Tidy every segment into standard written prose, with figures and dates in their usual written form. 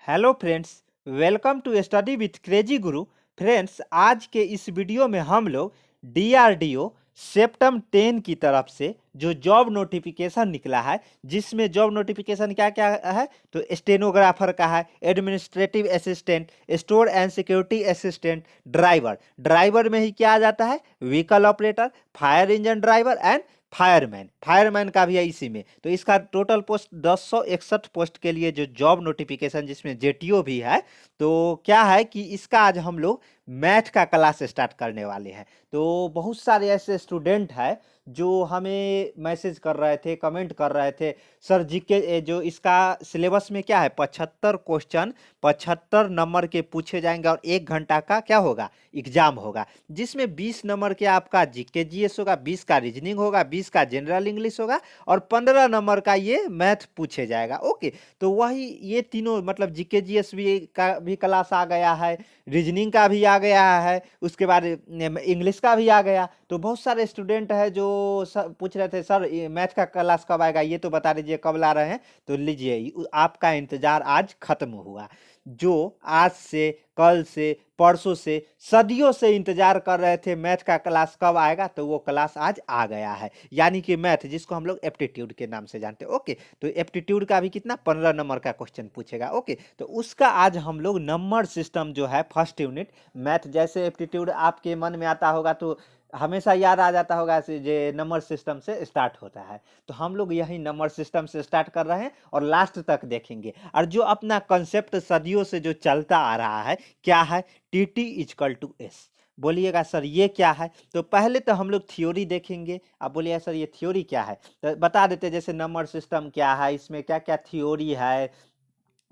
Hello friends, welcome to study with crazy guru. Friends, आज के इस वीडियो में हम लोग डीआरडीओ सेप्टम 10 की तरफ से जो जॉब नोटिफिकेशन निकला है, जिसमें जॉब नोटिफिकेशन क्या क्या है तो स्टेनोग्राफर का है, administrative assistant, store and security assistant, driver. Driver में ही क्या आ जाता है, vehicle operator, fire engine driver and fireman. Fireman का भी है इसी में। तो इसका टोटल पोस्ट 1061 पोस्ट के लिए जो जॉब नोटिफिकेशन, जिसमें जेटीओ भी है। तो क्या है कि इसका आज हम लोग मैथ का क्लास स्टार्ट करने वाले हैं। तो बहुत सारे ऐसे स्टूडेंट हैं जो हमें मैसेज कर रहे थे, कमेंट कर रहे थे, सर जी के जो इसका सिलेबस में क्या है, 75 क्वेश्चन 75 नंबर के पूछे जाएंगे और 1 घंटा का क्या होगा, एग्जाम होगा, जिसमें 20 नंबर के आपका जीके जीएस होगा, 20 का रीजनिंग होगा, 20 का जनरल इंग्लिश होगा और 15 नंबर का ये मैथ पूछे जाएगा। ओके, तो वही ये तीनों मतलब जीके जीएस भी का भी क्लास आ गया है, रीजनिंग का भी आ गया है, उसके बाद इंग्लिश का भी आ गया। तो बहुत सारे स्टूडेंट है जो पूछ रहे थे, सर मैथ का क्लास कब आएगा, ये तो बता दीजिए कब ला रहे हैं। तो लीजिए, आपका इंतजार आज खत्म हुआ। जो आज से, कल से, परसों से, सदियों से इंतजार कर रहे थे मैथ का क्लास कब आएगा, तो वो क्लास आज आ गया है। यानी कि मैथ, जिसको हम लोग एप्टीट्यूड के नाम से जानते हैं। ओके, तो एप्टीट्यूड का भी कितना, 15 नंबर का क्वेश्चन पूछेगा। ओके, तो उसका आज हम लोग नंबर सिस्टम जो है, फर्स्ट यूनिट मैथ। जैसे एप्टीट्यूड आपके मन में आता होगा तो हमेशा याद आ जाता होगा ऐसे, जे नंबर सिस्टम से स्टार्ट होता है। तो हम लोग यही नंबर सिस्टम से स्टार्ट कर रहे हैं और लास्ट तक देखेंगे। और जो अपना कंसेप्ट सदियों से जो चलता आ रहा है, क्या है, T T is equal to S. बोलिएगा सर ये क्या है। तो पहले तो हम लोग थ्योरी देखेंगे। आप बोलिए सर ये थ्योरी क्या है, तो बता देते जैसे नंबर सिस्टम क्या है, इसमें क्या क्या थ्योरी है,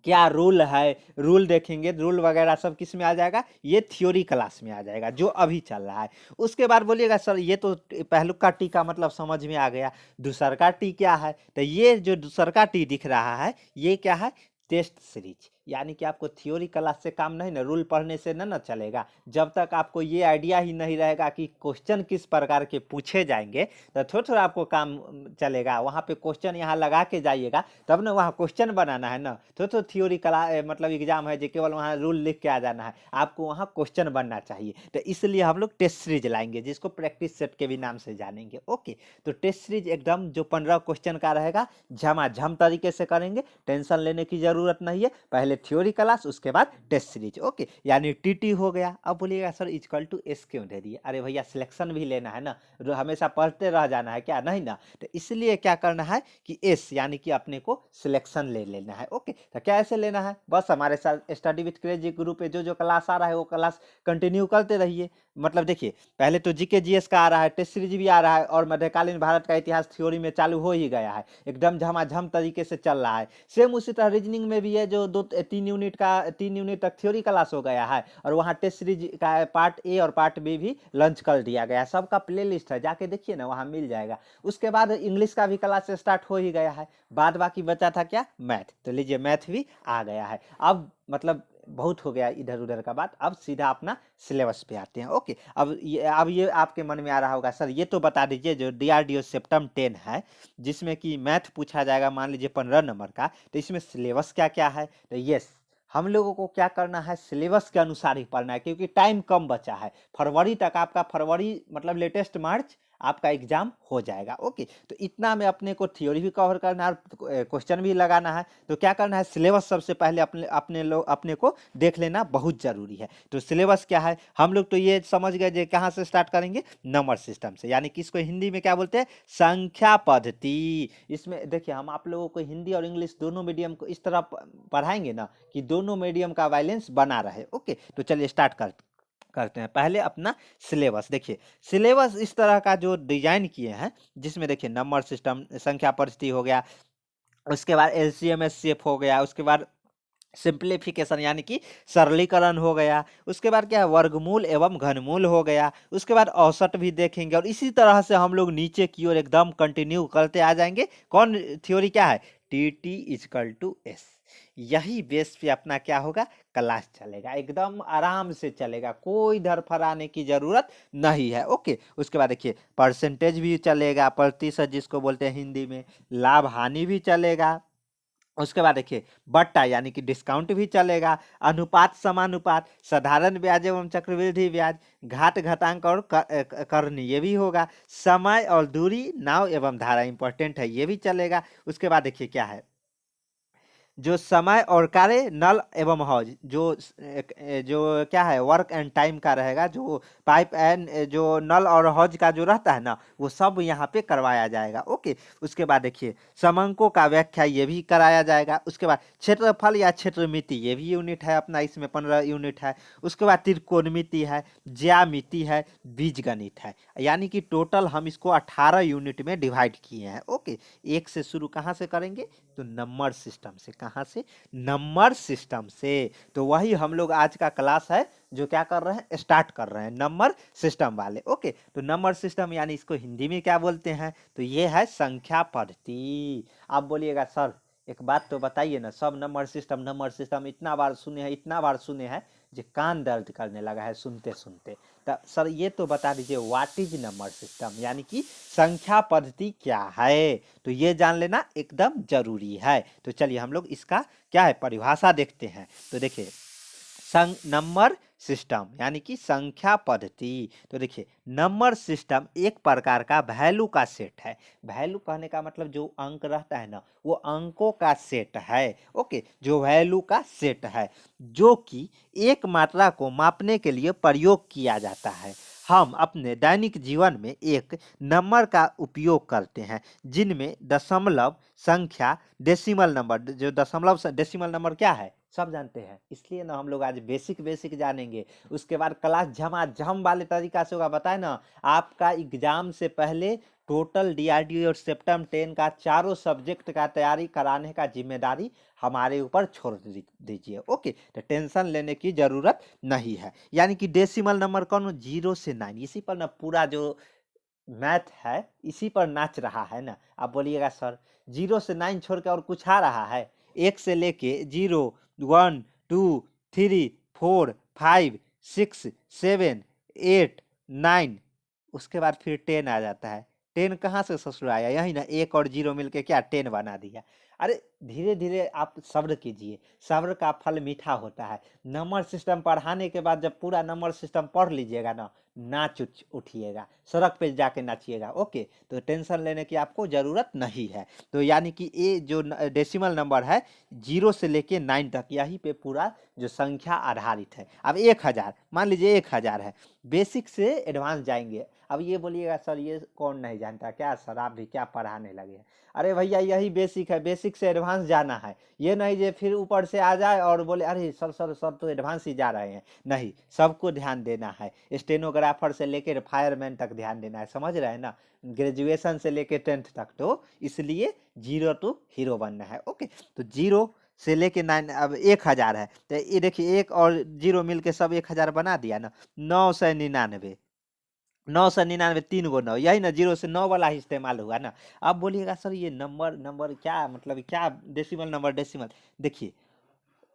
क्या रूल है। रूल देखेंगे, रूल वगैरह सब किस में आ जाएगा, ये थ्योरी क्लास में आ जाएगा जो अभी चल रहा है। उसके बाद बोलिएगा सर ये तो पहलुका टी का मतलब समझ में आ गया, दूसरका टी क्या है। तो ये जो दूसरका टी दिख रहा है, ये क्या है, टेस्ट सीरीज। यानी कि आपको थ्योरी क्लास से काम नहीं ना, रूल पढ़ने से ना चलेगा। जब तक आपको ये आइडिया ही नहीं रहेगा कि क्वेश्चन किस प्रकार के पूछे जाएंगे, तो थोड़ा थोड़ा आपको काम चलेगा। वहाँ पे क्वेश्चन यहाँ लगा के जाइएगा, तब ना वहाँ क्वेश्चन बनाना है ना। तो थ्योरी क्लास मतलब एग्जाम है जो केवल वहाँ रूल लिख के आ जाना है, आपको वहाँ क्वेश्चन बनना चाहिए। तो इसलिए हम लोग टेस्ट सीरीज लाएंगे, जिसको प्रैक्टिस सेट के भी नाम से जानेंगे। ओके, तो टेस्ट सीरीज एकदम जो 15 क्वेश्चन का रहेगा, झमाझम तरीके से करेंगे, टेंशन लेने की जरूरत नहीं है। पहले थ्योरी क्लास, उसके बाद टेस्ट सीरीज। ओके, यानी टीटी हो गया। अब बोलिएगा सर इक्वल टू एस क्यों दे दिए, अरे भैया सिलेक्शन भी लेना है ना, हमेशा पढ़ते रह जाना है क्या, नहीं ना। तो इसलिए क्या करना है कि एस यानी कि अपने को सिलेक्शन ले लेना है। ओके, तो क्या ऐसे लेना है, बस हमारे साथ स्टडी विथ क्रेजी ग्रुप पे जो जो क्लास आ रहा है वो क्लास कंटिन्यू करते रहिए। मतलब देखिए, पहले तो जीके जीएस का आ रहा है, टेस्ट सीरीज भी आ रहा है, और मध्यकालीन भारत का इतिहास थ्योरी में चालू हो ही गया है, एकदम झमाझम तरीके से चल रहा है। सेम उसी तरह रीजनिंग में भी है, जो 3 यूनिट तक थ्योरी क्लास हो गया है, और वहाँ टेस्ट सीरीज का पार्ट ए और पार्ट बी भी लॉन्च कर दिया गया है। सबका प्ले लिस्ट है, जाके देखिए ना, वहाँ मिल जाएगा। उसके बाद इंग्लिश का भी क्लास स्टार्ट हो ही गया है। बाद बाकी बचा था क्या, मैथ। तो लीजिए मैथ भी आ गया है। अब मतलब बहुत हो गया इधर उधर का बात, अब सीधा अपना सिलेबस पे आते हैं। ओके, अब ये आपके मन में आ रहा होगा, सर ये तो बता दीजिए जो डीआरडीओ सेप्टम 10 है, जिसमें कि मैथ पूछा जाएगा, मान लीजिए 15 नंबर का, तो इसमें सिलेबस क्या क्या है। तो यस, हम लोगों को क्या करना है, सिलेबस के अनुसार ही पढ़ना है, क्योंकि टाइम कम बचा है। फरवरी तक आपका, फरवरी मतलब लेटेस्ट मार्च आपका एग्जाम हो जाएगा। ओके, तो इतना में अपने को थ्योरी भी कवर करना है और क्वेश्चन भी लगाना है। तो क्या करना है, सिलेबस सबसे पहले अपने को देख लेना बहुत जरूरी है। तो सिलेबस क्या है, हम लोग तो ये समझ गए जो कहाँ से स्टार्ट करेंगे, नंबर सिस्टम से, यानी कि इसको हिंदी में क्या बोलते हैं, संख्या पद्धति। इसमें देखिए, हम आप लोगों को हिंदी और इंग्लिश दोनों मीडियम को इस तरह पढ़ाएंगे ना कि दोनों मीडियम का बैलेंस बना रहे। ओके, तो चलिए स्टार्ट करते हैं। पहले अपना सिलेबस देखिए। सिलेबस इस तरह का जो डिजाइन किए हैं, जिसमें देखिए नंबर सिस्टम, संख्या पद्धति हो गया, उसके बाद एलसीएम एचसीएफ हो गया, उसके बाद सिंप्लीफिकेशन यानी कि सरलीकरण हो गया, उसके बाद क्या है, वर्गमूल एवं घनमूल हो गया, उसके बाद औसत भी देखेंगे, और इसी तरह से हम लोग नीचे की ओर एकदम कंटिन्यू करते आ जाएंगे। कौन थ्योरी क्या है, T T is equal to S. यही बेस पे अपना क्या होगा, क्लास चलेगा, एकदम आराम से चलेगा, कोई धरफराने की जरूरत नहीं है। ओके, उसके बाद देखिए परसेंटेज भी चलेगा, प्रतिशत जिसको बोलते हैं हिंदी में, लाभ हानि भी चलेगा, उसके बाद देखिए बट्टा यानी कि डिस्काउंट भी चलेगा, अनुपात समानुपात, साधारण ब्याज एवं चक्रवृद्धि ब्याज, घाट घटांक और करनी ये भी होगा, समय और दूरी, नाव एवं धारा इंपॉर्टेंट है ये भी चलेगा। उसके बाद देखिए क्या है, जो समय और कार्य, नल एवं हौज, जो क्या है वर्क एंड टाइम का रहेगा, जो पाइप एंड जो नल और हौज का जो रहता है ना वो सब यहाँ पे करवाया जाएगा। ओके, उसके बाद देखिए समंको का व्याख्या ये भी कराया जाएगा। उसके बाद क्षेत्रफल या क्षेत्रमिति ये भी यूनिट है अपना, इसमें 15 यूनिट है। उसके बाद त्रिकोणमिति है, ज्यामिति है, बीजगणित है, यानी कि टोटल हम इसको 18 यूनिट में डिवाइड किए हैं। ओके, एक से शुरू कहाँ से करेंगे, तो नंबर सिस्टम से। कहाँ से, नंबर सिस्टम से। तो वही हम लोग आज का क्लास है जो क्या कर रहे हैं, स्टार्ट कर रहे हैं नंबर सिस्टम वाले। ओके, तो नंबर सिस्टम यानी इसको हिंदी में क्या बोलते हैं, तो ये है संख्या पद्धति। आप बोलिएगा सर एक बात तो बताइए ना, सब नंबर सिस्टम इतना बार सुने हैं, इतना बार सुने हैं जो कान दर्द करने लगा है सुनते सुनते। तो सर ये तो बता दीजिए व्हाट इज नंबर सिस्टम, यानी कि संख्या पद्धति क्या है, तो ये जान लेना एकदम जरूरी है। तो चलिए हम लोग इसका क्या है परिभाषा देखते हैं। तो देखिए नंबर सिस्टम यानी कि संख्या पद्धति, तो देखिए नंबर सिस्टम एक प्रकार का वैल्यू का सेट है। वैल्यू कहने का मतलब जो अंक रहता है ना वो अंकों का सेट है। ओके, जो वैल्यू का सेट है जो कि एक मात्रा को मापने के लिए प्रयोग किया जाता है। हम अपने दैनिक जीवन में एक नंबर का उपयोग करते हैं जिनमें दशमलव संख्या, डेसिमल नंबर, जो दशमलव डेसिमल नंबर क्या है सब जानते हैं, इसलिए ना हम लोग आज बेसिक बेसिक जानेंगे। उसके बाद क्लास झमाझम वाले तरीका से होगा। बताए ना आपका एग्जाम से पहले टोटल डीआरडीओ और सेप्टम 10 का चारों सब्जेक्ट का तैयारी कराने का जिम्मेदारी हमारे ऊपर छोड़ दीजिए। ओके, तो टेंशन लेने की जरूरत नहीं है। यानी कि डेसिमल नंबर कौन, 0 से 9, इसी पर ना पूरा जो मैथ है इसी पर नाच रहा है ना। आप बोलिएगा सर 0 से 9 छोड़ के और कुछ आ रहा है, एक से लेके 0 1 2 3 4 5 6 7 8 9, उसके बाद फिर 10 आ जाता है। 10 कहाँ से ससुर आया, यही ना, एक और 0 मिलके क्या 10 बना दिया। अरे धीरे धीरे आप सब्र कीजिए, सब्र का फल मीठा होता है। नंबर सिस्टम पढ़ाने के बाद जब पूरा नंबर सिस्टम पढ़ लीजिएगा ना, नाच उठिएगा, सड़क पे जाके नाचिएगा। ओके, तो टेंशन लेने की आपको जरूरत नहीं है। तो यानी कि ये जो डेसिमल नंबर है 0 से लेके 9 तक यही पे पूरा जो संख्या आधारित है। अब 1000 मान लीजिए 1000 है, बेसिक से एडवांस जाएंगे। अब ये बोलिएगा सर ये कौन नहीं जानता, क्या सर आप भी क्या पढ़ाने लगे हैं। अरे भैया यही बेसिक है, बेसिक से एडवांस जाना है। ये नहीं जे फिर ऊपर से आ जाए और बोले अरे सर तो एडवांस ही जा रहे हैं। नहीं, सबको ध्यान देना है, स्टेनोग्राफर से लेकर फायरमैन तक ध्यान देना है, समझ रहे हैं ना, ग्रेजुएशन से लेकर 10th तक। तो इसलिए 0 टू हीरो बनना है। ओके, तो 0 से लेके 9, अब 1000 है तो ये देखिए 1 और 0 मिलके सब 1000 बना दिया ना। 999, 999 3 गो 9, यही ना 0 से 9 वाला ही इस्तेमाल हुआ ना। अब बोलिएगा सर ये नंबर क्या मतलब, क्या डेसिमल नंबर, डेसिमल देखिए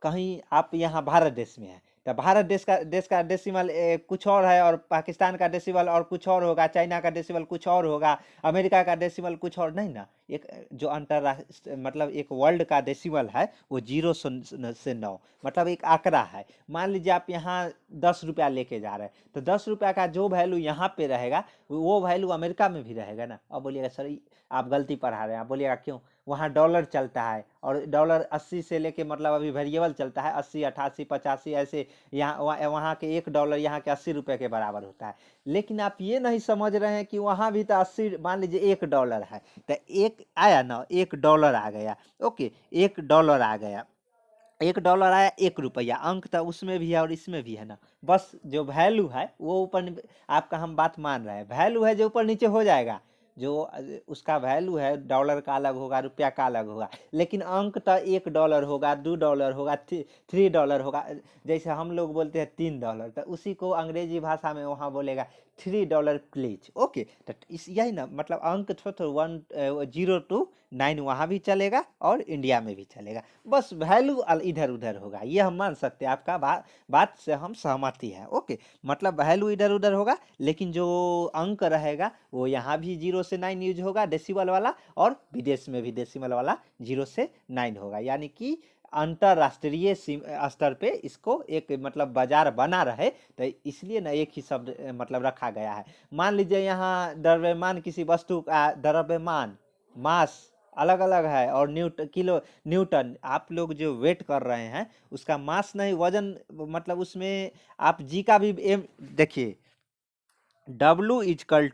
कहीं आप यहाँ भारत देश में है तो भारत देश का डेसिमल कुछ और है, और पाकिस्तान का डेसिमल और कुछ और होगा, चाइना का डेसिमल कुछ और होगा, अमेरिका का डेसिमल कुछ और, नहीं ना। एक जो अंतरराष्ट्रीय मतलब एक वर्ल्ड का डेसिमल है वो 0 से 9 मतलब एक आंकड़ा है। मान लीजिए आप यहाँ 10 रुपया लेके जा रहे हैं तो 10 रुपया का जो वैल्यू यहाँ पे रहेगा वो वैल्यू अमेरिका में भी रहेगा ना। अब बोलिएगा सर आप गलती पढ़ा रहे हैं। आप बोलिएगा क्यों, वहाँ डॉलर चलता है और डॉलर 80 से लेके मतलब अभी वेरिएबल चलता है, 80 88 85 ऐसे, यहाँ वहाँ के $1 यहाँ के 80 रुपये के बराबर होता है। लेकिन आप ये नहीं समझ रहे हैं कि वहाँ भी तो 80, मान लीजिए $1 है तो एक आया ना, $1 आ गया। ओके, $1 आ गया, $1 आया, 1 रुपया, अंक तो उसमें भी है और इसमें भी है ना। बस जो वैल्यू है वो ऊपर, आपका हम बात मान रहे हैं, वैल्यू है जो ऊपर नीचे हो जाएगा, जो उसका वैल्यू है डॉलर का अलग होगा, रुपया का अलग होगा, लेकिन अंक तो $1 होगा, $2 होगा, $3 होगा। जैसे हम लोग बोलते हैं $3 तो उसी को अंग्रेजी भाषा में वहाँ बोलेगा $3 प्लीज। ओके, तो इस यही ना मतलब अंक तो 0 to 9 वहाँ भी चलेगा और इंडिया में भी चलेगा, बस वैल्यू इधर उधर होगा, ये हम मान सकते हैं, आपका बात से हम सहमति है। ओके, मतलब वैल्यू इधर उधर होगा, लेकिन जो अंक रहेगा वो यहाँ भी 0 से 9 यूज होगा डेसिमल वाला, और विदेश में भी डेसिमल वाला 0 से 9 होगा, यानी कि अंतरराष्ट्रीय स्तर पे इसको एक मतलब बाजार बना रहे, तो इसलिए ना एक ही शब्द मतलब रखा गया है। मान लीजिए यहाँ द्रव्यमान किसी वस्तु का द्रव्यमान मास अलग अलग है, और न्यूटन आप लोग जो वेट कर रहे हैं उसका मास नहीं वजन, मतलब उसमें आप जी का भी एम देखिए, W=mg।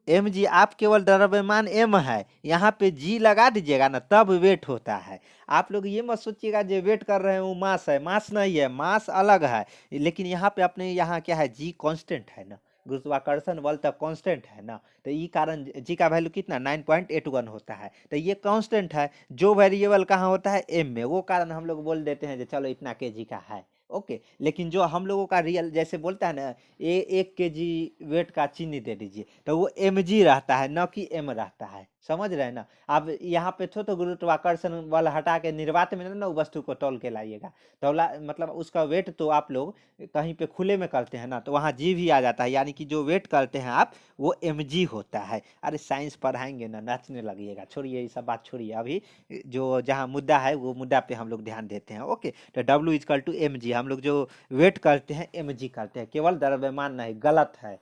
एम जी, आप केवल द्रव्यमान एम है, यहाँ पे जी लगा दीजिएगा ना, तब वेट होता है। आप लोग ये मत सोचिएगा जो वेट कर रहे हैं वो मास है, मास नहीं है, मास अलग है, लेकिन यहाँ पे अपने यहाँ क्या है, जी कांस्टेंट है ना, गुरुत्वाकर्षण बल तक कांस्टेंट है ना, तो ये कारण जी का वैल्यू कितना 9.81 होता है, तो ये कांस्टेंट है। जो वेरिएबल कहाँ होता है, एम में, वो कारण हम लोग बोल देते हैं जो चलो इतना केजी का है। ओके, लेकिन जो हम लोगों का रियल जैसे बोलता है ना, 1 kg वेट का चीनी दे दीजिए, तो वो mg रहता है, न कि m रहता है, समझ रहे हैं ना। आप यहाँ पे तो गुरुत्वाकर्षण बल हटा के निर्वात में ना वस्तु को तौल के लाइएगा, तौला मतलब उसका वेट तो आप लोग कहीं पे खुले में करते हैं ना, तो वहाँ जी भी आ जाता है, यानी कि जो वेट करते हैं आप वो mg होता है। अरे साइंस पढ़ाएंगे ना, नाचने लगिएगा, छोड़िए ये सब बात, छोड़िए, अभी जो जहाँ मुद्दा है वो मुद्दा पे हम लोग ध्यान देते हैं। ओके, तो W=mg, हम लोग जो वेट करते हैं mg करते हैं, केवल द्रव्यमान नहीं, गलत है,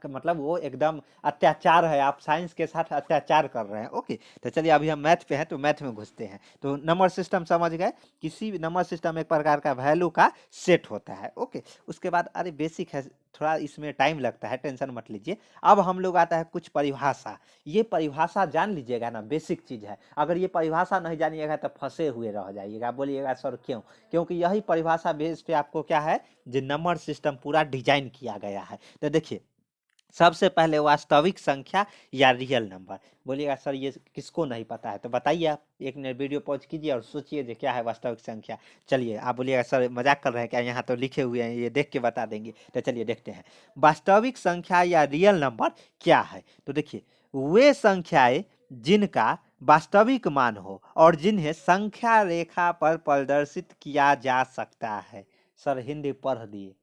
मतलब वो एकदम अत्याचार है, आप साइंस के साथ अत्याचार कर रहे हैं। ओके, तो चलिए अभी हम मैथ पे हैं, तो मैथ में घुसते हैं। तो नंबर सिस्टम समझ गए, किसी भी नंबर सिस्टम एक प्रकार का वैल्यू का सेट होता है। ओके, उसके बाद अरे बेसिक है, थोड़ा इसमें टाइम लगता है, टेंशन मत लीजिए। अब हम लोग आता है कुछ परिभाषा, ये परिभाषा जान लीजिएगा ना, बेसिक चीज है, अगर ये परिभाषा नहीं जानिएगा तो फंसे हुए रह जाइएगा। बोलिएगा सर क्यों, क्योंकि यही परिभाषा बेस पे आपको क्या है, जो नंबर सिस्टम पूरा डिजाइन किया गया है। तो देखिए, सबसे पहले वास्तविक संख्या या रियल नंबर। बोलिएगा सर ये किसको नहीं पता है, तो बताइए आप, 1 मिनट वीडियो पॉज कीजिए और सोचिए जो क्या है वास्तविक संख्या। चलिए, आप बोलिएगा सर मजाक कर रहे हैं क्या, यहाँ तो लिखे हुए हैं, ये देख के बता देंगे, तो चलिए देखते हैं वास्तविक संख्या या रियल नंबर क्या है। तो देखिए, वे संख्याएं जिनका वास्तविक मान हो और जिन्हें संख्या रेखा पर प्रदर्शित किया जा सकता है। सर हिंदी पढ़ दिए,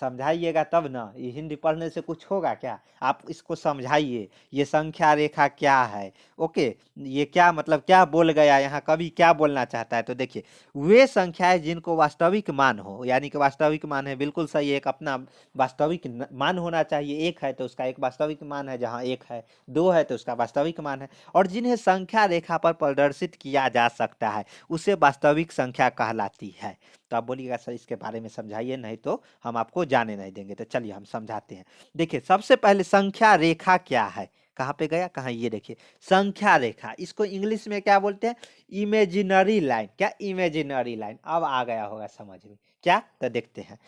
समझाइएगा तब ना, ये हिंदी पढ़ने से कुछ होगा क्या, आप इसको समझाइए, ये संख्या रेखा क्या है। ओके, ये क्या मतलब क्या बोल गया यहाँ, कवि क्या बोलना चाहता है। तो देखिए, वे संख्याएं जिनको वास्तविक मान हो, यानी कि वास्तविक मान है, बिल्कुल सही, एक अपना वास्तविक मान होना चाहिए, एक है तो उसका एक वास्तविक मान है, जहाँ एक है, दो है तो उसका वास्तविक मान है, और जिन्हें संख्या रेखा पर प्रदर्शित किया जा सकता है उसे वास्तविक संख्या कहलाती है। तो आप बोलिएगा सर इसके बारे में समझाइए, नहीं तो हम आपको जाने नहीं देंगे। तो चलिए हम समझाते हैं। देखिए, सबसे पहले संख्या रेखा क्या है, कहाँ पे गया, कहाँ, ये देखिए संख्या रेखा, इसको इंग्लिश में क्या बोलते हैं, इमेजिनरी लाइन। क्या, इमेजिनरी लाइन, अब आ गया होगा समझ में क्या, तो देखते हैं।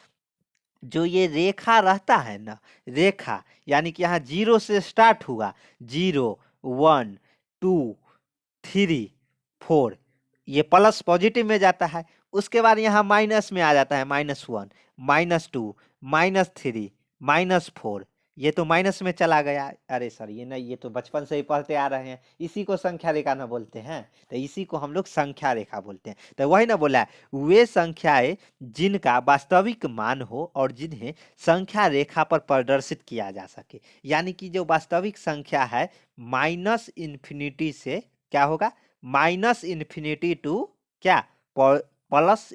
जो ये रेखा रहता है ना, रेखा यानी कि यहाँ 0 से स्टार्ट हुआ, 0 1 2 3 4, ये प्लस पॉजिटिव में जाता है, उसके बाद यहाँ माइनस में आ जाता है, -1 -2 -3 -4, ये तो माइनस में चला गया। अरे सर ये नहीं, ये तो बचपन से ही पढ़ते आ रहे हैं, इसी को संख्या रेखा ना बोलते हैं, तो इसी को हम लोग संख्या रेखा बोलते हैं। तो वही ना बोला है, वे संख्याएं जिनका वास्तविक मान हो और जिन्हें संख्या रेखा पर प्रदर्शित किया जा सके, यानी कि जो वास्तविक संख्या है -∞ से क्या होगा, -∞ टू क्या, प्लस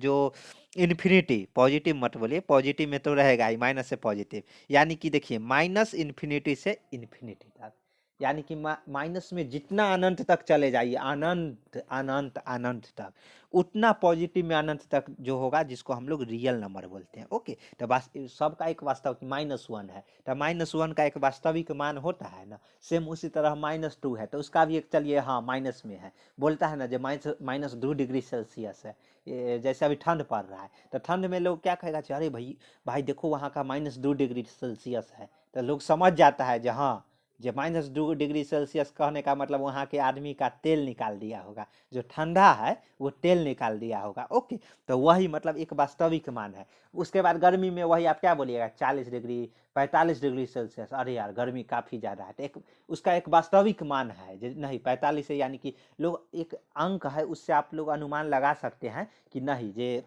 जो इन्फिनिटी, पॉजिटिव मत बोलिए, पॉजिटिव में तो रहेगा ही, माइनस से पॉजिटिव, यानी कि देखिए -∞ से इन्फिनिटी तक, यानी कि माइनस में जितना अनंत तक चले जाइए, अनंत अनंत अनंत तक, उतना पॉजिटिव में अनंत तक जो होगा, जिसको हम लोग रियल नंबर बोलते हैं। ओके, तो बस सबका एक वास्तविक -1 है, तो -1 का एक वास्तविक मान होता है ना, सेम उसी तरह -2 है, तो उसका भी एक, चलिए हाँ माइनस में है, बोलता है ना जो -2 डिग्री सेल्सियस है, जैसे अभी ठंड पड़ रहा है, तो ठंड में लोग क्या कहेगा, अरे भाई भाई देखो वहाँ का -2 डिग्री सेल्सियस है, तो लोग समझ जाता है जो हाँ जो -2 डिग्री सेल्सियस कहने का मतलब वहाँ के आदमी का तेल निकाल दिया होगा, जो ठंडा है वो तेल निकाल दिया होगा। ओके, तो वही मतलब एक वास्तविक मान है। उसके बाद गर्मी में वही आप क्या बोलिएगा, 40 डिग्री 45 डिग्री सेल्सियस, अरे यार गर्मी काफ़ी ज़्यादा है, तो एक उसका एक वास्तविक मान है नहीं 45 है, यानी कि लोग एक अंक है उससे आप लोग अनुमान लगा सकते हैं कि नहीं जे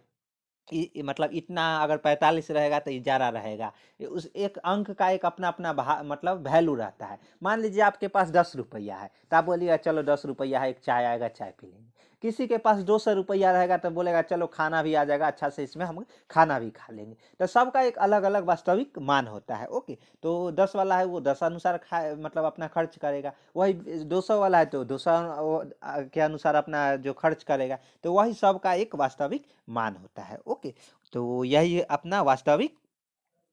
मतलब इतना अगर 45 रहेगा तो ये ज़्यादा रहेगा। उस एक अंक का एक अपना अपना मतलब वैल्यू रहता है। मान लीजिए आपके पास 10 रुपया है, तो आप बोलिएगा चलो 10 रुपया है, एक चाय आएगा, चाय पी लेंगे। किसी के पास 200 रुपया रहेगा तो बोलेगा चलो खाना भी आ जाएगा, अच्छा से इसमें हम खाना भी खा लेंगे। तो सबका एक अलग अलग वास्तविक मान होता है। ओके, तो 10 वाला है वो 10 अनुसार खाए मतलब अपना खर्च करेगा, वही 200 वाला है तो 200 के अनुसार अपना जो खर्च करेगा। तो वही सबका एक वास्तविक मान होता है। ओके, तो यही अपना वास्तविक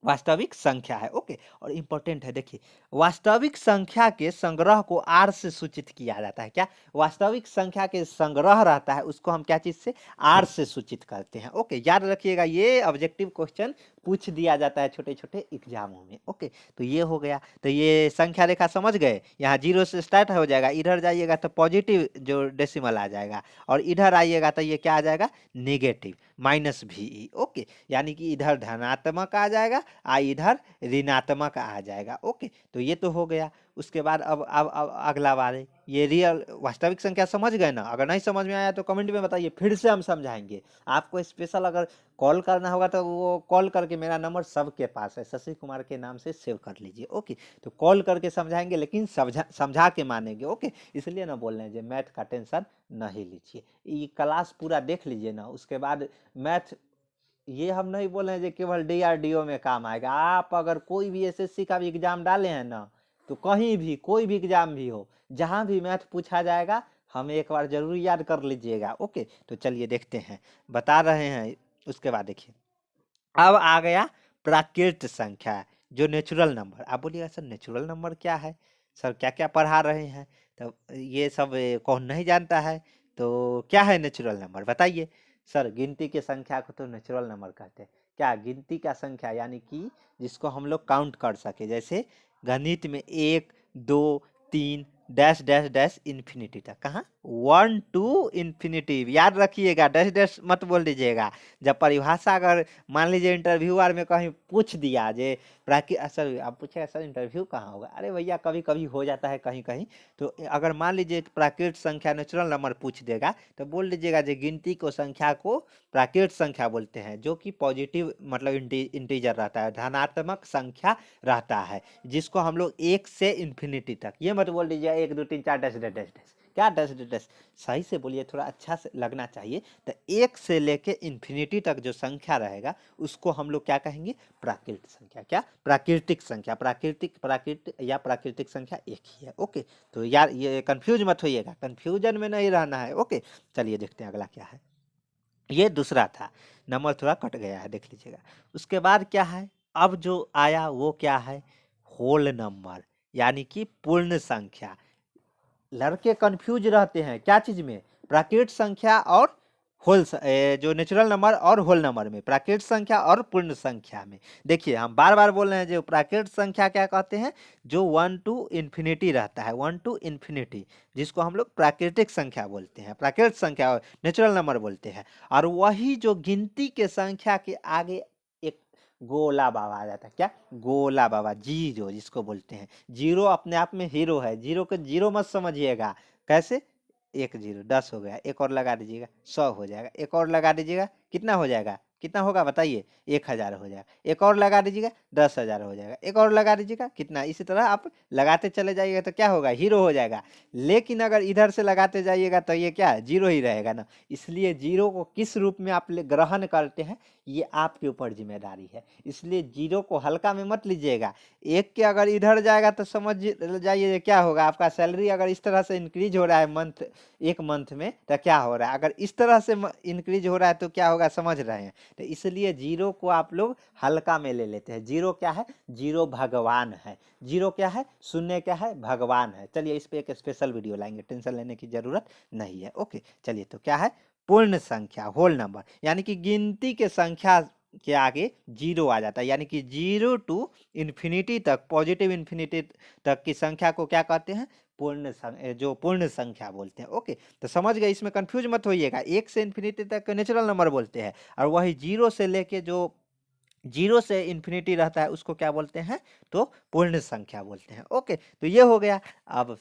वास्तविक संख्या है। ओके, और इम्पोर्टेंट है, देखिए वास्तविक संख्या के संग्रह को आर से सूचित किया जाता है। क्या, वास्तविक संख्या के संग्रह रहता है उसको हम क्या चीज से, आर से सूचित करते हैं। ओके, याद रखिएगा ये ऑब्जेक्टिव क्वेश्चन पूछ दिया जाता है छोटे छोटे एग्जामों में। ओके, तो ये हो गया, तो ये संख्या रेखा समझ गए, यहाँ 0 से स्टार्ट हो जाएगा, इधर जाइएगा तो पॉजिटिव जो डेसिमल आ जाएगा, और इधर आइएगा तो ये क्या आ जाएगा, नेगेटिव -VE। ओके, यानी कि इधर धनात्मक आ जाएगा इधर ऋणात्मक आ जाएगा। ओके, तो ये तो हो गया। उसके बाद अब अगला बार ये रियल वास्तविक संख्या समझ गए ना, अगर नहीं समझ में आया तो कमेंट में बताइए, फिर से हम समझाएंगे। आपको स्पेशल अगर कॉल करना होगा तो वो कॉल करके, मेरा नंबर सबके पास है, शशि कुमार के नाम से सेव कर लीजिए। ओके, तो कॉल करके समझाएंगे, लेकिन समझा के मानेंगे। ओके, इसलिए ना बोल रहे हैं जो मैथ का टेंशन नहीं लीजिए, ये क्लास पूरा देख लीजिए ना, उसके बाद मैथ, ये हम नहीं बोल रहे हैं जो केवल DRDO में काम आएगा। आप अगर कोई भी SSC का भी एग्जाम डाले हैं ना, तो कहीं भी कोई भी एग्जाम भी हो, जहां भी मैथ पूछा जाएगा, हमें एक बार जरूर याद कर लीजिएगा। ओके, तो चलिए देखते हैं, बता रहे हैं। उसके बाद देखिए, अब आ गया प्राकृत संख्या, जो नेचुरल नंबर। आप बोलिएगा सर नेचुरल नंबर क्या है, सर क्या क्या पढ़ा रहे हैं, तो ये सब कौन नहीं जानता है, तो क्या है नेचुरल नंबर बताइए। सर गिनती की संख्या को तो नेचुरल नंबर कहते हैं। क्या, गिनती का संख्या यानी कि जिसको हम लोग काउंट कर सके, जैसे गणित में 1 2 3 डैश डैश डैश इन्फिनिटी तक, कहाँ 1 टू इन्फिनिटी, याद रखिएगा, डैश डैश मत बोल दीजिएगा। जब परिभाषा अगर मान लीजिए इंटरव्यूअर में कहीं पूछ दिया जे सर, आप पूछेगा सर इंटरव्यू कहाँ होगा, अरे भैया कभी कभी हो जाता है कहीं कहीं, तो अगर मान लीजिए प्राकृत संख्या नेचुरल नंबर पूछ देगा, तो बोल दीजिएगा जो गिनती को संख्या को प्राकृत संख्या बोलते हैं, जो कि पॉजिटिव मतलब इंटीजर रहता है, धनात्मक संख्या रहता है, जिसको हम लोग 1 से इन्फिनिटी तक, ये मत बोल दीजिए 1 2 3 4 डैश डैश डैश डैश, क्या डैश डैश डैश, सही से बोलिए, थोड़ा अच्छा से लगना चाहिए। तो 1 से लेके इन्फिनिटी तक जो संख्या रहेगा उसको हम लोग क्या कहेंगे, प्राकृतिक संख्या। क्या, प्राकृतिक संख्या, प्राकृतिक या प्राकृतिक संख्या एक ही है। ओके, तो यार ये कंफ्यूज मत होइएगा, कंफ्यूजन में नहीं रहना है। ओके, चलिए देखते हैं अगला क्या है। ये दूसरा था, नंबर थोड़ा कट गया है, देख लीजिएगा। उसके बाद क्या है, अब जो आया वो क्या है, होल नंबर, यानी कि पूर्ण संख्या। लड़के कंफ्यूज रहते हैं क्या चीज में, प्राकृत संख्या और जो नेचुरल नंबर और होल नंबर में, प्राकृत संख्या और पूर्ण संख्या में। देखिए हम बार बार बोल रहे हैं, जो प्राकृत संख्या क्या कहते हैं, जो 1 टू इन्फिनिटी रहता है, 1 टू इन्फिनिटी, जिसको हम लोग प्राकृतिक संख्या बोलते हैं, प्राकृत संख्या और नेचुरल नंबर बोलते हैं। और वही जो गिनती के संख्या के आगे एक गोला बाबा आ जाता है, क्या, गोला बाबा, जीरो जिसको बोलते हैं। जीरो अपने आप में हीरो है, जीरो को जीरो मत समझिएगा। कैसे, 1 0 10 हो गया, एक और लगा दीजिएगा 100 हो जाएगा, एक और लगा दीजिएगा कितना हो जाएगा, कितना होगा बताइए, 1000 हो जाएगा, एक और लगा दीजिएगा 10,000 हो जाएगा, एक और लगा दीजिएगा कितना, इसी तरह आप लगाते चले जाइएगा तो क्या होगा, हीरो हो जाएगा। लेकिन अगर इधर से लगाते जाइएगा तो ये क्या, जीरो ही रहेगा ना। इसलिए जीरो को किस रूप में आप ग्रहण करते हैं, ये आपके ऊपर जिम्मेदारी है। इसलिए जीरो को हल्का में मत लीजिएगा। एक के अगर इधर जाएगा तो समझ जाइए क्या होगा, आपका सैलरी अगर इस तरह से इंक्रीज हो रहा है एक मंथ में, तो क्या हो रहा है, अगर इस तरह से इंक्रीज हो रहा है तो क्या होगा, समझ रहे हैं। तो इसलिए जीरो को आप लोग हल्का में ले लेते हैं। जीरो क्या है, जीरो भगवान है। जीरो क्या है, शून्य क्या है, भगवान है। चलिए इस पे एक स्पेशल वीडियो लाएंगे, टेंशन लेने की जरूरत नहीं है। ओके, चलिए तो क्या है, पूर्ण संख्या, होल नंबर, यानी कि गिनती के संख्या के आगे जीरो आ जाता है, यानी कि 0 टू इन्फिनिटी तक, पॉजिटिव इन्फिनिटी तक की संख्या को क्या कहते हैं, जो पूर्ण संख्या बोलते हैं। ओके, तो समझ गए, इसमें कंफ्यूज मत होइएगा। 1 से इन्फिनिटी तक नेचुरल नंबर बोलते हैं, और वही 0 से लेके जो 0 से इन्फिनिटी रहता है उसको क्या बोलते हैं, तो पूर्ण संख्या बोलते हैं। ओके, तो ये हो गया। अब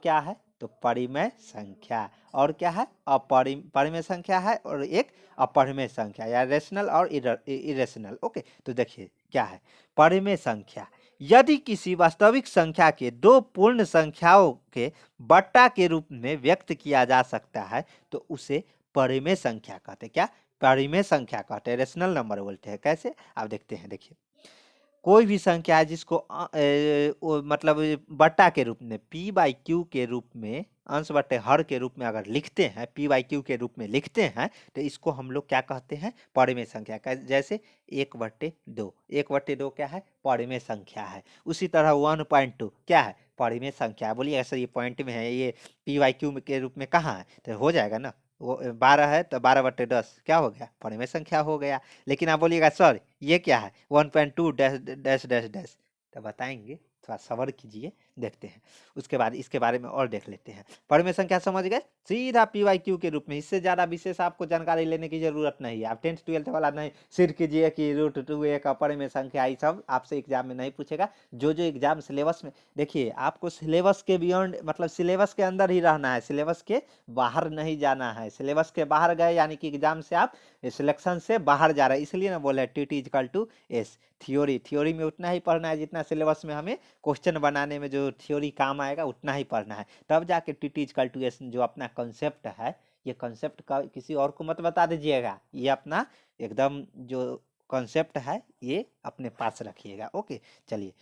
क्या है, तो परिमेय संख्या, और क्या है, परिमेय संख्या है, और एक अपरिमेय संख्या, या रेशनल और इरेशनल। ओके, तो देखिए क्या है परिमेय संख्या। यदि किसी वास्तविक संख्या के दो पूर्ण संख्याओं के बट्टा के रूप में व्यक्त किया जा सकता है तो उसे परिमेय संख्या कहते हैं। क्या, परिमेय संख्या कहते हैं, रेशनल नंबर बोलते हैं। कैसे, आप देखते हैं, देखिए कोई भी संख्या है जिसको मतलब बट्टा के रूप में p/q के रूप में, अंश बट्टे हर के रूप में अगर लिखते हैं, p/q के रूप में लिखते हैं, तो इसको हम लोग क्या कहते हैं, परिमेय संख्या। जैसे 1/2, 1/2 क्या है, परिमेय संख्या है। उसी तरह 1.2 क्या है, परिमेय संख्या है। बोलिए ऐसा, ये पॉइंट में है, ये p/q के रूप में कहाँ है, तो हो जाएगा ना, वो 12 है तो 12/10 क्या हो गया, परिमेय संख्या हो गया। लेकिन आप बोलिएगा सर ये क्या है, 1.2 डैश डैश डैश डैश, तो बताएंगे, थोड़ा सब्र कीजिए, देखते हैं। उसके बाद इसके बारे में और देख लेते हैं। परिमेय संख्या समझ गए, सीधा p/q के रूप में, इससे ज़्यादा विशेष आपको जानकारी लेने की जरूरत नहीं है। आप 10th 12th वाला नहीं सिर कीजिए कि √2 एक परिमेय संख्या, ये सब आपसे एग्जाम में नहीं पूछेगा। जो जो एग्जाम सिलेबस में, देखिए आपको सिलेबस के बियॉन्ड, मतलब सिलेबस के अंदर ही रहना है, सिलेबस के बाहर नहीं जाना है। सिलेबस के बाहर गए यानी कि एग्जाम से आप सिलेक्शन से बाहर जा रहे हैं, इसलिए ना बोले TT=S। थ्योरी में उतना ही पढ़ना है जितना सिलेबस में हमें क्वेश्चन बनाने में जो थ्योरी काम आएगा उतना ही पढ़ना है, तब जाके TT=S जो अपना कंसेप्ट है, ये कंसेप्ट का किसी और को मत बता दीजिएगा, ये अपना एकदम जो कंसेप्ट है ये अपने पास रखिएगा। ओके, चलिए,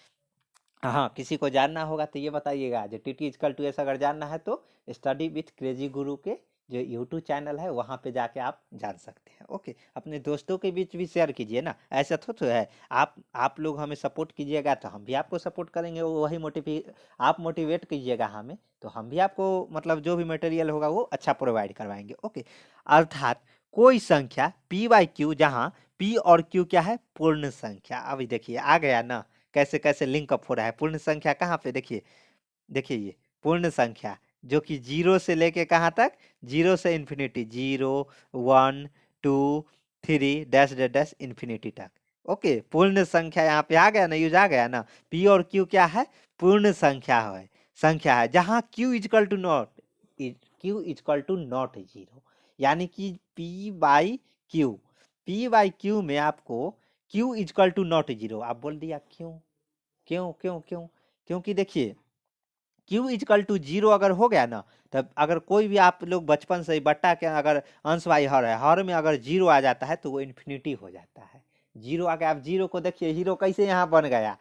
हाँ किसी को जानना होगा तो ये बताइएगा। जो TT=S अगर जानना है तो स्टडी विथ क्रेजी गुरु के जो यूट्यूब चैनल है वहाँ पे जाके आप जान सकते हैं। ओके, अपने दोस्तों के बीच भी शेयर कीजिए ना, ऐसा तो है। आप लोग हमें सपोर्ट कीजिएगा तो हम भी आपको सपोर्ट करेंगे, वही आप मोटिवेट कीजिएगा हमें तो हम भी आपको मतलब जो भी मटेरियल होगा वो अच्छा प्रोवाइड करवाएंगे। ओके, अर्थात कोई संख्या p/q जहाँ p और q क्या है, पूर्ण संख्या। अभी देखिए आ गया ना, कैसे कैसे लिंक अप हो रहा है। पूर्ण संख्या कहाँ पे, देखिए देखिए ये पूर्ण संख्या जो कि 0 से लेके कहाँ तक, 0 से infinity, 0 1 2 3 dash dash dash infinity तक। ओके, पूर्ण संख्या यहाँ पे आ गया ना, यूज आ गया ना। p और q क्या है, पूर्ण संख्या है जहाँ q=नॉट 0, यानी कि p/q में आपको q=नॉट 0। आप बोल दिया क्यों, क्यों क्यों क्यों, क्योंकि देखिए q=0 अगर हो गया ना, तब अगर कोई भी आप लोग बचपन से ही बट्टा के अगर अंश वाई हर है, हर में अगर 0 आ जाता है तो वो इन्फिनिटी हो जाता है। 0 आ गया, आप 0 को देखिए, हीरो कैसे यहाँ बन गया।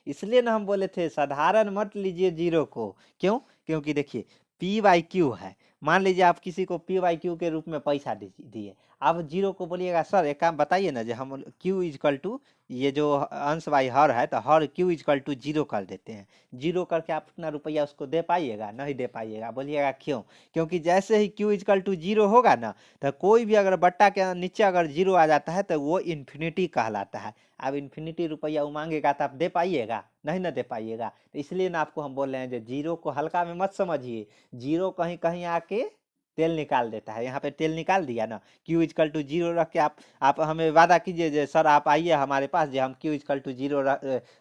इसलिए ना हम बोले थे साधारण मत लीजिए 0 को। क्यों, क्योंकि देखिए p/q है, मान लीजिए आप किसी को p/q के रूप में पैसा दिए, आप 0 को बोलिएगा सर एक काम बताइए ना, जो हम q= ये जो अंश वाई हर है तो हर q=0 कर देते हैं। 0 करके आप उतना रुपया उसको दे पाइएगा, नहीं दे पाइएगा। बोलिएगा क्यों, क्योंकि जैसे ही q=0 होगा ना, तो कोई भी अगर बट्टा के नीचे अगर 0 आ जाता है तो वो इन्फिनिटी कहलाता है। अब इन्फिनिटी रुपया वो मांगेगा तो आप दे पाइएगा, नहीं ना दे पाइएगा। तो इसलिए ना आपको हम बोल रहे हैं जो 0 को हल्का में मत समझिए। 0 कहीं कहीं आके तेल निकाल देता है, यहाँ पे तेल निकाल दिया ना। q=0 रख के आप हमें वादा कीजिए जे सर आप आइए हमारे पास, जो हम q=0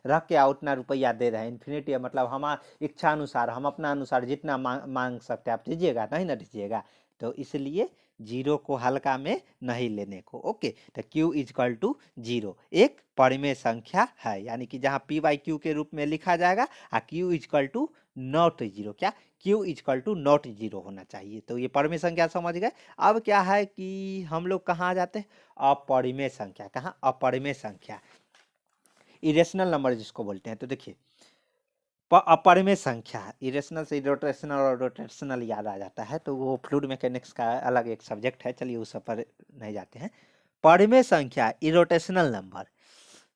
रख के उतना रुपया दे रहे हैं। इन्फिनिटी मतलब हमारा इच्छा अनुसार, हम अपना अनुसार जितना मांग सकते हैं आप दीजिएगा, नहीं ना दीजिएगा। तो इसलिए 0 को हल्का में नहीं लेने को। ओके, तो q=0 एक परिमेय संख्या है, यानी कि जहाँ p/q के रूप में लिखा जाएगा और q=नॉट 0, क्या q=नॉट 0 होना चाहिए। तो ये परिमेय संख्या समझ गए। अब क्या है कि हम लोग कहाँ आ जाते हैं, अपरिमेय संख्या। कहाँ, अपरिमेय संख्या, इरेशनल नंबर जिसको बोलते हैं। तो देखिए अपरिमेय संख्या, इरेशनल से इरोटेशनल और रोटेशनल याद आ जाता है, तो वो फ्लूइड मैकेनिक्स का अलग एक सब्जेक्ट है, चलिए उस पर नहीं जाते हैं। परिमेय संख्या, irrotational number,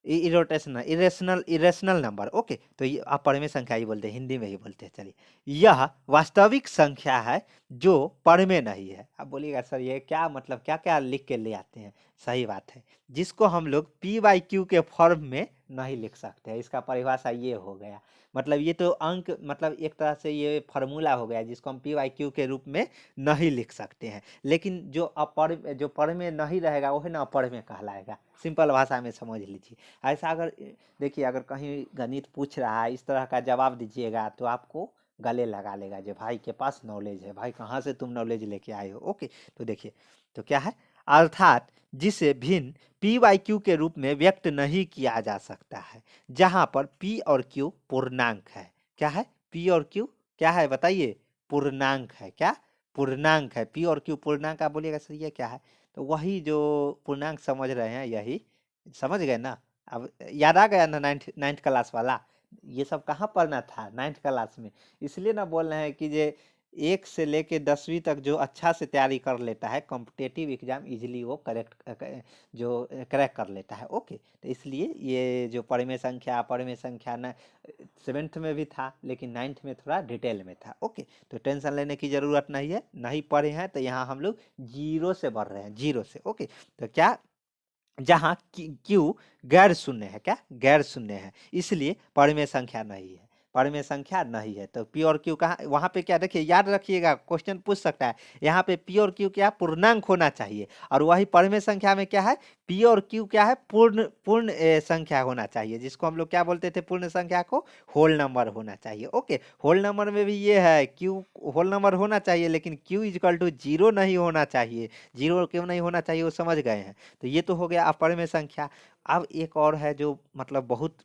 irrational number. Okay, तो ये अपरिमेय संख्या ही बोलते हैं, हिंदी में ही बोलते हैं। चलिए, यह वास्तविक संख्या है जो पढ़ में नहीं है। अब बोलिएगा सर ये क्या मतलब, क्या क्या लिख के ले आते हैं। सही बात है, जिसको हम लोग पी वाई क्यू के फॉर्म में नहीं लिख सकते हैं, इसका परिभाषा ये हो गया। मतलब ये तो अंक, मतलब एक तरह से ये फार्मूला हो गया जिसको हम पी वाई क्यू के रूप में नहीं लिख सकते हैं। लेकिन जो पढ़ में नहीं रहेगा वो है ना अपढ़ में कहलाएगा। सिंपल भाषा में समझ लीजिए। ऐसा अगर देखिए, अगर कहीं गणित पूछ रहा है, इस तरह का जवाब दीजिएगा तो आपको गले लगा लेगा जो भाई के पास नॉलेज है, भाई कहाँ से तुम नॉलेज लेके आए हो। ओके, तो देखिए, तो क्या है, अर्थात जिसे भिन्न पी वाई क्यू के रूप में व्यक्त नहीं किया जा सकता है, जहां पर पी और क्यू पूर्णांक है। क्या है, पी और क्यू क्या है बताइए, पूर्णांक है। क्या, पूर्णांक है। पी और क्यू पूर्णांक। आप बोलिएगा सर ये क्या है, तो वही जो पूर्णांक समझ रहे हैं, यही समझ गए ना। अब याद आ गया ना, नाइन्थ क्लास वाला। ये सब कहाँ पढ़ना था, नाइन्थ क्लास में। इसलिए ना बोल रहे हैं कि जे 1 से लेके 10वीं तक जो अच्छा से तैयारी कर लेता है कॉम्पिटेटिव एग्जाम इजीली वो क्रैक कर लेता है। ओके, तो इसलिए ये जो परिमेय संख्या ना 7th में भी था, लेकिन 9th में थोड़ा डिटेल में था। ओके, तो टेंशन लेने की ज़रूरत नहीं है, नहीं पढ़े हैं तो यहाँ हम लोग जीरो से बढ़ रहे हैं, जीरो से। ओके, तो क्या, जहाँ क्यू गैर शून्य है। क्या, गैर शून्य है, इसलिए परिमेय संख्या नहीं है, परिमेय संख्या नहीं है। तो पी और क्यू कहाँ, वहाँ पे क्या, देखिए याद रखिएगा, क्वेश्चन पूछ सकता है। यहाँ पे पी और क्यू क्या, पूर्णांक होना चाहिए, और वही परिमेय संख्या में क्या है, पी और क्यू क्या है, पूर्ण पूर्ण संख्या होना चाहिए, जिसको हम लोग क्या बोलते थे, पूर्ण संख्या को होल नंबर होना चाहिए। ओके, होल नंबर में भी ये है, क्यू होल नंबर होना चाहिए, लेकिन क्यू इजकल टू जीरो नहीं होना चाहिए। जीरो क्यों नहीं होना चाहिए वो समझ गए हैं। तो ये तो हो गया अपरिमेय संख्या। अब एक और है जो मतलब बहुत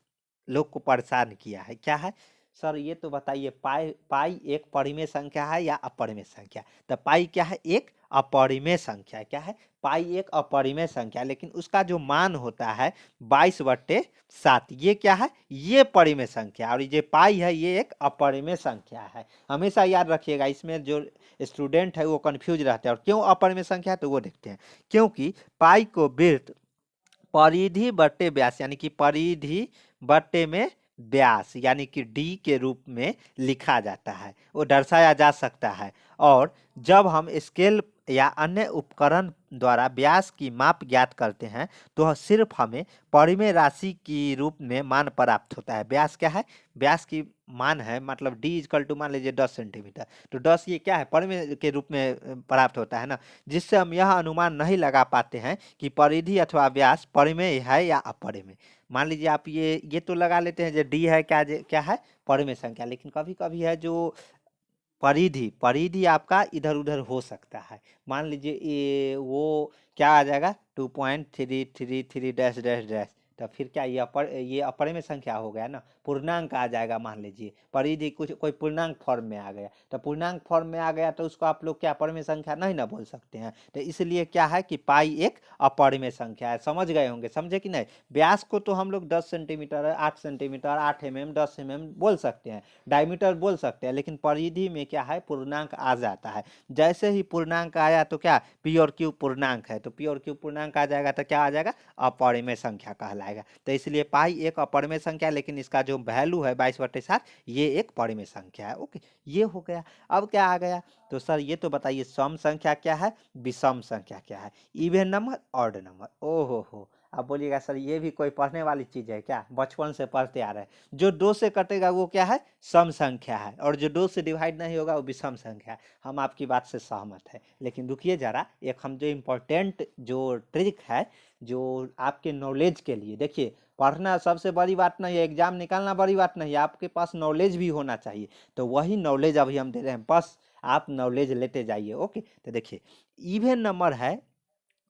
लोग को परेशान किया है। क्या है, सर ये तो बताइए, पाई पाई एक परिमेय संख्या है या अपरिमेय संख्या। तो पाई क्या है, एक अपरिमेय संख्या है। क्या है, पाई एक अपरिमेय संख्या, लेकिन उसका जो मान होता है 22/7, ये क्या है, ये परिमेय संख्या, और ये पाई है ये एक अपरिमेय संख्या है। हमेशा याद रखिएगा, इसमें जो स्टूडेंट है वो कंफ्यूज रहते हैं। और क्यों अपरिमेय संख्या है तो वो देखते हैं। क्योंकि पाई को वृत्त परिधि बट्टे व्यास, यानी कि परिधि बट्टे में व्यास, यानी कि डी के रूप में लिखा जाता है, वो दर्शाया जा सकता है। और जब हम स्केल या अन्य उपकरण द्वारा व्यास की माप ज्ञात करते हैं तो सिर्फ हमें परिमेय राशि की रूप में मान प्राप्त होता है। व्यास क्या है, व्यास की मान है, मतलब डी इजकल टू मान लीजिए 10 सेंटीमीटर, तो 10 ये क्या है, परिमेय के रूप में प्राप्त होता है ना, जिससे हम यह अनुमान नहीं लगा पाते हैं कि परिधि अथवा व्यास परिमेय है या अपरिमेय। मान लीजिए आप ये तो लगा लेते हैं जो डी है, क्या है, परिमेय संख्या, लेकिन कभी कभी है जो परिधि परिधि आपका इधर उधर हो सकता है। मान लीजिए ये वो क्या आ जाएगा, 2.333 डैश डैश डैश, तो फिर क्या ये अपरिमेय संख्या हो गया ना, पूर्णांक आ जाएगा। मान लीजिए परिधि कुछ कोई पूर्णांक फॉर्म में आ गया, तो पूर्णांक फॉर्म में आ गया तो उसको आप लोग क्या अपरिमेय संख्या नहीं ना बोल सकते हैं। तो इसलिए क्या है कि पाई एक अपरिमेय संख्या है। समझ गए होंगे, समझे कि नहीं। व्यास को तो हम लोग 10 सेंटीमीटर, 8 सेंटीमीटर, 8 mm, 10 mm बोल सकते हैं, डायमीटर बोल सकते हैं, लेकिन परिधि में क्या है, पूर्णांक आ जाता है। जैसे ही पूर्णांक आया तो क्या, पी और क्यू पूर्णांक है, तो पी और क्यू पूर्णांक आ जाएगा तो क्या आ जाएगा, अपरिमेय संख्या कहलाएगा। तो इसलिए पाई एक अपरिमेय संख्या, लेकिन इसका जो वैल्यू है 22/7 ये एक परिमेय संख्या है। ओके, ये हो गया। अब क्या आ गया, तो सर ये तो बताइए सम संख्या क्या है, विषम संख्या क्या है, इवन नंबर, ऑड नंबर। ओहो हो, अब बोलिएगा सर ये भी कोई पढ़ने वाली चीज है क्या, बचपन से पढ़ते आ रहे हैं। जो 2 से कटेगा वो क्या है, सम संख्या है, और जो 2 से डिवाइड नहीं होगा वो विषम संख्या है। हम आपकी बात से सहमत है, लेकिन रुकिए जरा, एक हम जो इम्पोर्टेंट जो ट्रिक है जो आपके नॉलेज के लिए, देखिए पढ़ना सबसे बड़ी बात नहीं है, एग्जाम निकालना बड़ी बात नहीं है, आपके पास नॉलेज भी होना चाहिए। तो वही नॉलेज अभी हम दे रहे हैं, बस आप नॉलेज लेते जाइए। ओके, तो देखिए इवन नंबर है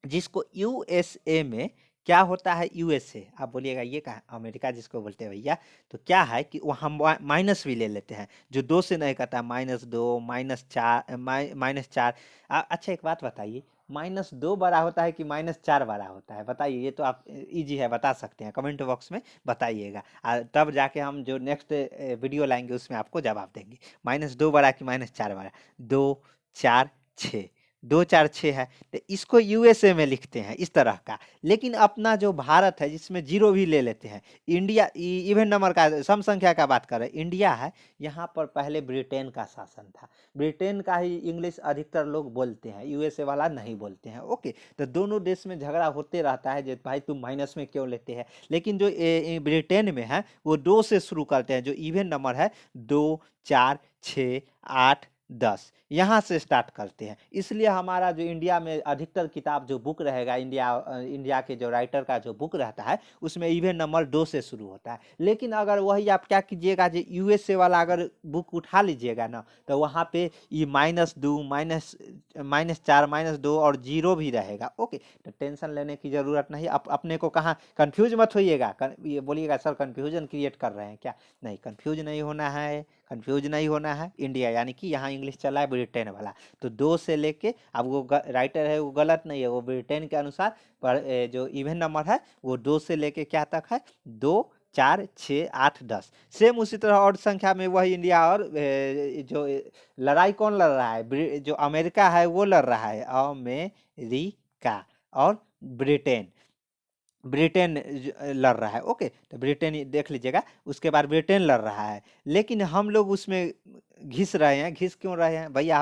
जिसको यूएसए में क्या होता है, यूएसए आप बोलिएगा ये कहा, अमेरिका जिसको बोलते हैं भैया। तो क्या है कि वहाँ माइनस भी ले लेते हैं, जो 2 से नहीं करता, -2, -4, -4। अच्छा एक बात बताइए, -2 बड़ा होता है कि -4 बड़ा होता है, बताइए। ये तो आप इजी है, बता सकते हैं, कमेंट बॉक्स में बताइएगा, तब जाके हम जो नेक्स्ट वीडियो लाएंगे उसमें आपको जवाब देंगे। -2 बड़ा कि -4 बड़ा, 2, 4, 6, 246 है, तो इसको यूएसए में लिखते हैं इस तरह का। लेकिन अपना जो भारत है जिसमें जीरो भी ले लेते हैं, इंडिया इवन नंबर का सम संख्या का बात कर रहे हैं, इंडिया है, यहाँ पर पहले ब्रिटेन का शासन था, ब्रिटेन का ही इंग्लिश अधिकतर लोग बोलते हैं, यूएसए वाला नहीं बोलते हैं। ओके, तो दोनों देश में झगड़ा होते रहता है, जो भाई तुम माइनस में क्यों लेते हैं। लेकिन जो ब्रिटेन में है वो 2 से शुरू करते हैं, जो इवन नंबर है 2, 4, 6, 8, 10 यहाँ से स्टार्ट करते हैं। इसलिए हमारा जो इंडिया में अधिकतर किताब जो बुक रहेगा, इंडिया के जो राइटर का जो बुक रहता है उसमें इवन नंबर 2 से शुरू होता है। लेकिन अगर वही आप क्या कीजिएगा, जो यूएसए वाला अगर बुक उठा लीजिएगा ना, तो वहाँ पे ये -2, -4, -2 और 0 भी रहेगा। ओके, तो टेंशन लेने की ज़रूरत नहीं। अपने को कहाँ कंफ्यूज मत होइएगा, ये बोलिएगा सर कन्फ्यूजन क्रिएट कर रहे हैं क्या, नहीं, कंफ्यूज नहीं होना है, कंफ्यूज नहीं होना है। इंडिया यानी कि यहाँ इंग्लिश चला है ब्रिटेन वाला, तो 2 से लेके, अब वो राइटर है वो गलत नहीं है, वो ब्रिटेन के अनुसार पर जो इवन नंबर है वो 2 से लेके क्या तक है, 2, 4, 6, 8, 10। सेम उसी तरह और संख्या में वही इंडिया और जो लड़ाई कौन लड़ रहा है, जो अमेरिका है वो लड़ रहा है, अमेरिका और ब्रिटेन, ब्रिटेन लड़ रहा है। ओके, तो ब्रिटेन देख लीजिएगा, उसके बाद ब्रिटेन लड़ रहा है। लेकिन हम लोग उसमें घिस रहे हैं, घिस क्यों रहे हैं भैया,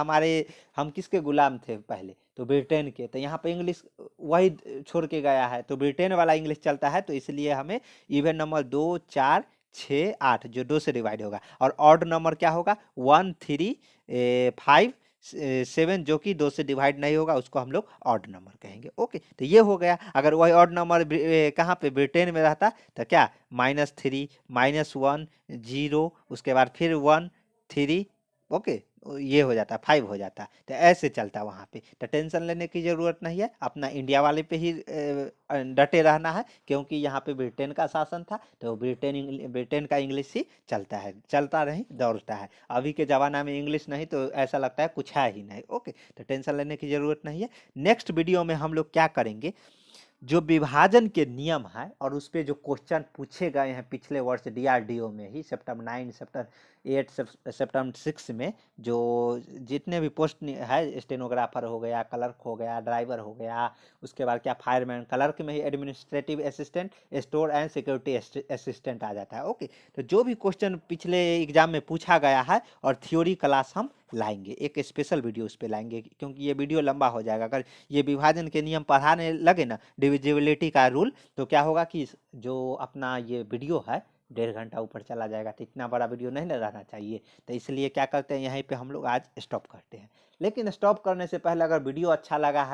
हम किसके गुलाम थे पहले, तो ब्रिटेन के। तो यहाँ पे इंग्लिश वही छोड़ के गया है, तो ब्रिटेन वाला इंग्लिश चलता है, तो इसलिए हमें इवन नंबर 2, 4, 6, 8 जो 2 से डिवाइड होगा, और ऑड नंबर क्या होगा, 1, 3, 5, 7 जो कि 2 से डिवाइड नहीं होगा, उसको हम लोग ऑड नंबर कहेंगे। ओके, तो ये हो गया। अगर वही ऑड नंबर कहाँ पे ब्रिटेन में रहता, तो क्या -3, -1, 0, उसके बाद फिर 1, 3, ओके, ये हो जाता, 5 हो जाता। तो ऐसे चलता वहाँ पे, तो टेंशन लेने की ज़रूरत नहीं है, अपना इंडिया वाले पे ही डटे रहना है, क्योंकि यहाँ पे ब्रिटेन का शासन था, तो ब्रिटेन का इंग्लिश ही चलता है, चलता नहीं दौड़ता है। अभी के ज़माना में इंग्लिश नहीं तो ऐसा लगता है कुछ है ही नहीं। ओके, तो टेंशन लेने की ज़रूरत नहीं है। नेक्स्ट वीडियो में हम लोग क्या करेंगे, जो विभाजन के नियम है और उस पे जो क्वेश्चन पूछे गए हैं पिछले वर्ष डीआरडीओ में ही, सेप्टेम्बर 9, सेप्टेम्बर 8, सेप्टेम्बर 6 में, जो जितने भी पोस्ट है, स्टेनोग्राफर हो गया, क्लर्क हो गया, ड्राइवर हो गया, उसके बाद क्या फायरमैन, क्लर्क में ही administrative assistant, store and security assistant आ जाता है। ओके, तो जो भी क्वेश्चन पिछले एग्जाम में पूछा गया है और थ्योरी क्लास हम लाएंगे, एक स्पेशल वीडियो उस पर लाएंगे, क्योंकि ये वीडियो लंबा हो जाएगा। अगर ये विभाजन के नियम पढ़ाने लगे ना, डिविजिबिलिटी का रूल, तो क्या होगा कि जो अपना ये वीडियो है 1.5 घंटा ऊपर चला जाएगा, तो इतना बड़ा वीडियो नहीं ना रहना चाहिए। तो इसलिए क्या करते हैं, यहीं पे हम लोग आज स्टॉप करते हैं। लेकिन स्टॉप करने से पहले अगर वीडियो अच्छा लगा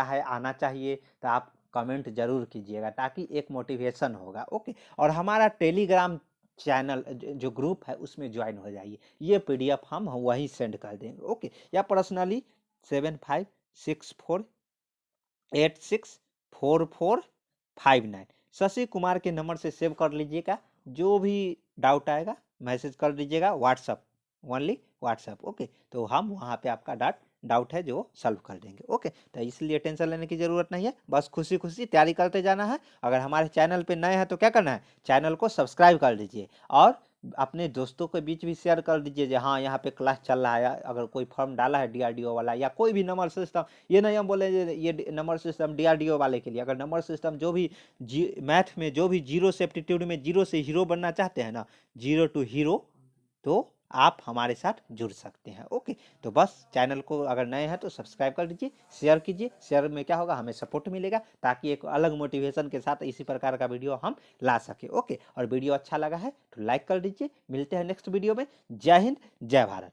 है, आना चाहिए, तो आप कमेंट जरूर कीजिएगा, ताकि एक मोटिवेशन होगा। ओके, और हमारा टेलीग्राम चैनल जो ग्रुप है उसमें ज्वाइन हो जाइए, ये पीडीएफ हम वहीं सेंड कर देंगे। ओके, या पर्सनली 7564864459 शशि कुमार के नंबर से सेव कर लीजिएगा। जो भी डाउट आएगा मैसेज कर दीजिएगा, व्हाट्सअप, ओनली व्हाट्सअप। ओके, तो हम वहाँ पे आपका डाउट है जो सॉल्व कर देंगे। ओके, तो इसलिए टेंशन लेने की ज़रूरत नहीं है, बस खुशी खुशी तैयारी करते जाना है। अगर हमारे चैनल पे नए हैं तो क्या करना है, चैनल को सब्सक्राइब कर लीजिए, और अपने दोस्तों के बीच भी शेयर कर दीजिए, हाँ यहाँ पे क्लास चल रहा है। अगर कोई फॉर्म डाला है डीआरडीओ वाला, या कोई भी नंबर सिस्टम, ये नहीं हम बोले ये नंबर सिस्टम डीआरडीओ वाले के लिए, अगर नंबर सिस्टम जो भी मैथ में जो भी जीरो से एप्टीट्यूड में जीरो से हीरो बनना चाहते हैं ना, 0 to हीरो, तो आप हमारे साथ जुड़ सकते हैं। ओके, तो बस चैनल को अगर नए हैं तो सब्सक्राइब कर दीजिए, शेयर कीजिए, शेयर में क्या होगा, हमें सपोर्ट मिलेगा, ताकि एक अलग मोटिवेशन के साथ इसी प्रकार का वीडियो हम ला सके। ओके, और वीडियो अच्छा लगा है तो लाइक कर दीजिए। मिलते हैं नेक्स्ट वीडियो में। जय हिंद, जय भारत।